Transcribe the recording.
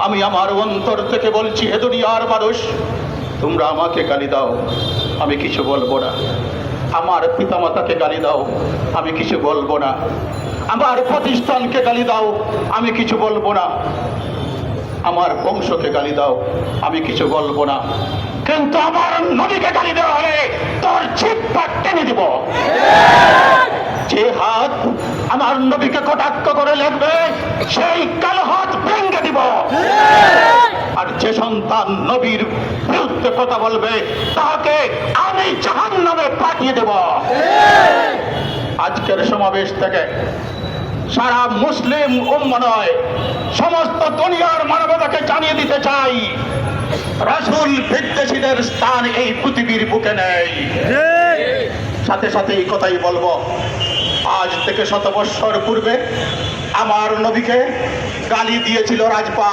আমি আমার অন্তর থেকে বলছি, হে দুনিয়ার মানুষ, তোমরা আমাকে গালি দাও, আমি কিছু বলবো না। আমার পিতামাতাকে গালি দাও, আমি কিছু বলবো না। আমার প্রতিষ্ঠানকে গালি দাও, আমি কিছু বলবো না। আমার বংশকে গালি দাও, আমি কিছু বলবো না। কিন্তু আমার নবীকে গালি দেওয়া হলে তোর জিহ্বা টেনে দিব। যে হাত আমার নবীকে কটাক্ষ করে লাগবে, সেই কালো হাত ভেঙে দিব। আর যে সন্তান নবীর বিরুদ্ধে কথা বলবে, তাকে আমি জাহান্নামে পাঠিয়ে দেব। আজকের সমাবেশ থেকে সারা মুসলিম উম্মাহ নয়, সমস্ত দুনিয়ার মানবতাকে জানিয়ে দিতে চাই, রাসূল বিদ্বেষীদের স্থান এই পৃথিবীর বুকে নেই। সাথে সাথে এই কথাই বলবো, আজ থেকে 100 বৎসর পূর্বে আমার নবীকে গালি দিয়েছিল রাজপাল।